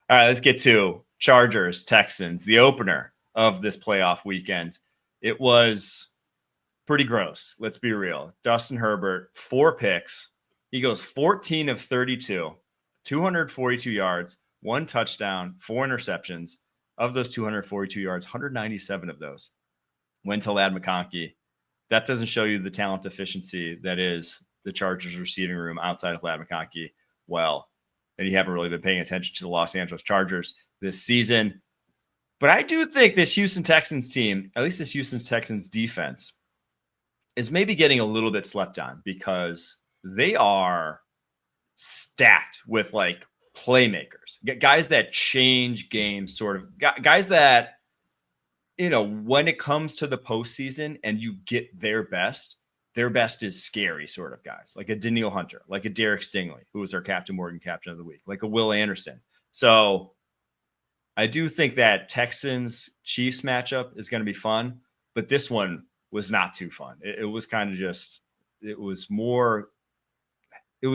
All right, let's get to Chargers, Texans, the opener of this playoff weekend. It was pretty gross. Let's be real. Justin Herbert, 4 picks. He goes 14 of 32, 242 yards, 1 touchdown, 4 interceptions. Of those 242 yards, 197 of those went to Ladd McConkey. That doesn't show you the talent deficiency that is the Chargers receiving room outside of Ladd McConkey. Well, and you haven't really been paying attention to the Los Angeles Chargers this season. But I do think this Houston Texans team, at least this Houston Texans defense, is maybe getting a little bit slept on because they are stacked with like playmakers, guys that change games, sort of guys that, you know, when it comes to the postseason and you get their best is scary sort of guys, like a Daniil Hunter, like a Derek Stingley, who was our Captain Morgan Captain of the Week, like a Will Anderson. So I do think that Texans-Chiefs matchup is going to be fun, but this one was not too fun. It was kind of just, it was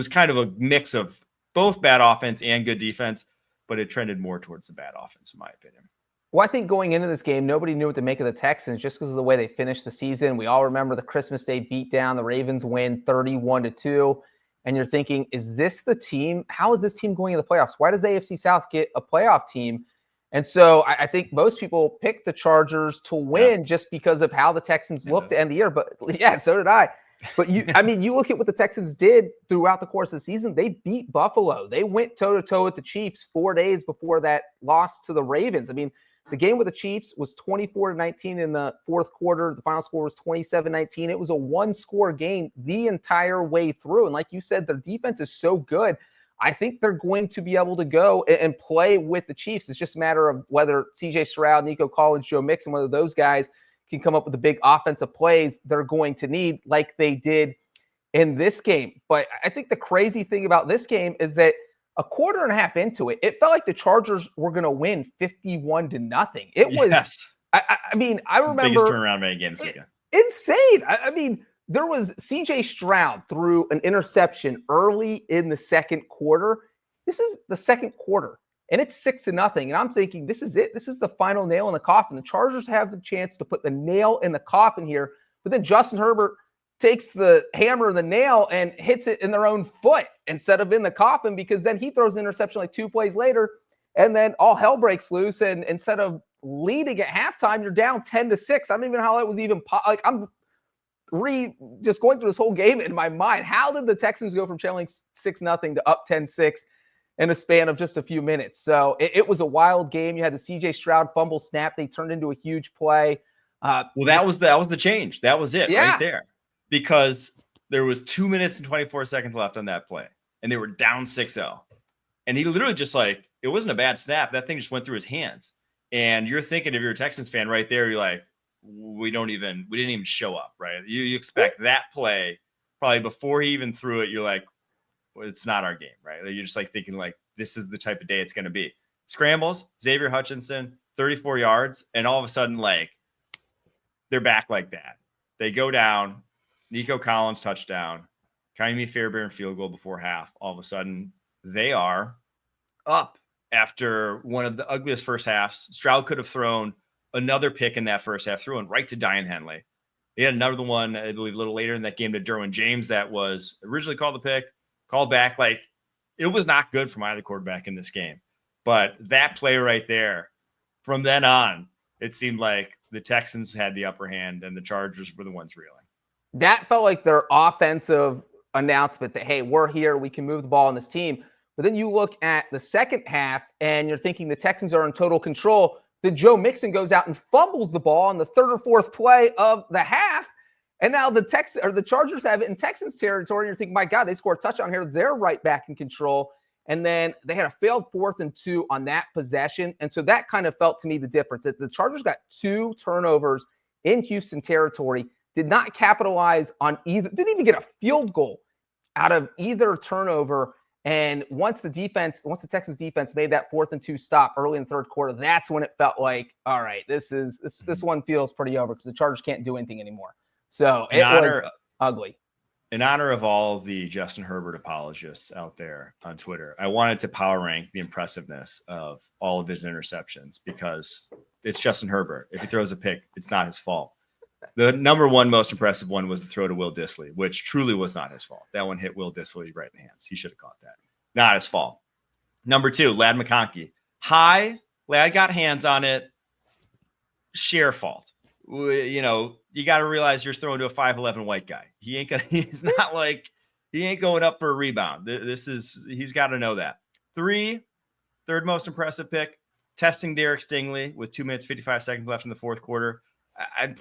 kind of a mix of both bad offense and good defense, but it trended more towards the bad offense, in my opinion. Well, I think going into this game, nobody knew what to make of the Texans just because of the way they finished the season. We all remember the Christmas Day beatdown. The Ravens win 31-2. And you're thinking, is this the team? How is this team going in the playoffs? Why does AFC South get a playoff team? And so I think most people picked the Chargers to win just because of how the Texans looked to end the year. But yeah, so did I. But you look at what the Texans did throughout the course of the season. They beat Buffalo. They went toe-to-toe with the Chiefs 4 days before that loss to the Ravens. I mean, the game with the Chiefs was 24-19 in the fourth quarter. The final score was 27-19. It was a one-score game the entire way through. And like you said, their defense is so good. I think they're going to be able to go and play with the Chiefs. It's just a matter of whether C.J. Stroud, Nico Collins, Joe Mixon, whether those guys can come up with the big offensive plays they're going to need like they did in this game. But I think the crazy thing about this game is that a quarter and a half into it, it felt like the Chargers were going to win 51-0. It was, I mean, I remember biggest turnaround many games weekend. Insane. I mean, there was CJ Stroud threw an interception early in the second quarter. This is the second quarter, and it's 6-0. And I'm thinking, this is it. This is the final nail in the coffin. The Chargers have the chance to put the nail in the coffin here, but then Justin Herbert takes the hammer and the nail and hits it in their own foot instead of in the coffin, because then he throws an interception like 2 plays later, and then all hell breaks loose. And instead of leading at halftime, you're down 10-6. I don't even know how that was even like I'm just going through this whole game in my mind. How did the Texans go from trailing 6-0 to up 10-6 in a span of just a few minutes? So it was a wild game. You had the CJ Stroud fumble snap. They turned into a huge play. Well, that was the change. That was it right there. Because there was 2 minutes and 24 seconds left on that play, and they were down 6-0. And he literally just like, it wasn't a bad snap. That thing just went through his hands. And you're thinking, if you're a Texans fan right there, you're like, we didn't even show up, right? You expect that play probably before he even threw it. You're like, well, it's not our game, right? You're just like thinking like, this is the type of day it's going to be. Scrambles, Xavier Hutchinson, 34 yards. And all of a sudden, like, they're back like that. They go down. Nico Collins touchdown, Kaimi Fairbairn field goal before half. All of a sudden, they are up after one of the ugliest first halves. Stroud could have thrown another pick in that first half, threw one right to Diane Henley. He had another one, I believe, a little later in that game to Derwin James that was originally called the pick, called back. Like, it was not good from either quarterback in this game. But that play right there, from then on, it seemed like the Texans had the upper hand and the Chargers were the ones reeling. That felt like their offensive announcement that, hey, we're here, we can move the ball on this team. But then you look at the second half and you're thinking the Texans are in total control. Then Joe Mixon goes out and fumbles the ball on the third or fourth play of the half. And now the Chargers have it in Texans territory. And you're thinking, my God, they scored a touchdown here. They're right back in control. And then they had a failed 4th and 2 on that possession. And so that kind of felt to me the difference. That the Chargers got 2 turnovers in Houston territory, did not capitalize on either, didn't even get a field goal out of either turnover. And once the Texans defense made that 4th and 2 stop early in the third quarter, that's when it felt like, all right, this one feels pretty over because the Chargers can't do anything anymore. So it was ugly. in honor of all the Justin Herbert apologists out there on Twitter, I wanted to power rank the impressiveness of all of his interceptions because it's Justin Herbert. If he throws a pick, it's not his fault. The number one most impressive one was the throw to Will Dissly, which truly was not his fault. That one hit Will Dissly right in the hands. He should have caught that. Not his fault. Number 2, Ladd McConkey. High, Ladd got hands on it. Sheer fault. You know, you got to realize you're throwing to a 5'11" white guy. He's not like, he ain't going up for a rebound. He's got to know that. 3, third most impressive pick, testing Derek Stingley with 2 minutes, 55 seconds left in the fourth quarter. I'm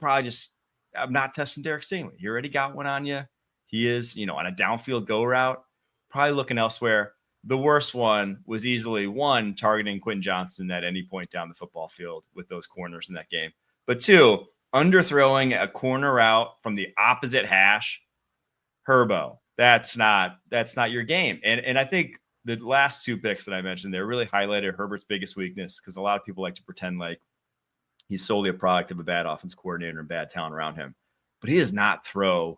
not testing Derek Stingley. He already got one on you. He is, on a downfield go route, probably looking elsewhere. The worst one was easily 1, targeting Quentin Johnston at any point down the football field with those corners in that game. But 2, underthrowing a corner route from the opposite hash. Herbo, that's not your game. And I think the last 2 picks that I mentioned there really highlighted Herbert's biggest weakness, because a lot of people like to pretend like he's solely a product of a bad offense coordinator and bad talent around him. But he does not throw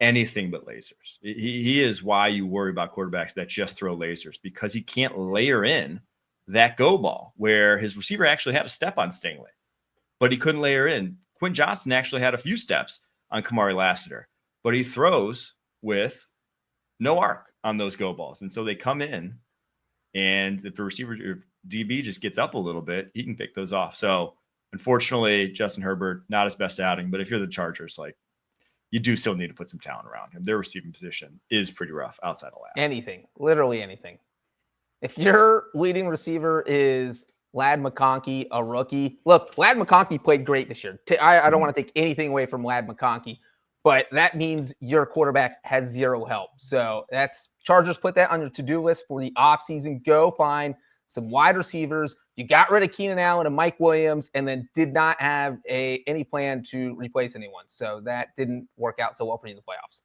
anything but lasers. He is why you worry about quarterbacks that just throw lasers, because he can't layer in that go ball where his receiver actually had a step on Stingley, but he couldn't layer in. Quentin Johnston actually had a few steps on Kamari Lassiter, but he throws with no arc on those go balls. And so they come in, and if the receiver or DB just gets up a little bit, he can pick those off. So unfortunately, Justin Herbert, not his best outing, but if you're the Chargers, like, you do still need to put some talent around him. Their receiving position is pretty rough outside of Ladd. Anything, literally anything. If your leading receiver is Ladd McConkey, a rookie, look, Ladd McConkey played great this year. I don't want to take anything away from Ladd McConkey, but that means your quarterback has 0 help. So that's Chargers put that on your to-do list for the offseason. Go find some wide receivers. You got rid of Keenan Allen and Mike Williams, and then did not have any plan to replace anyone. So that didn't work out so well for you in the playoffs.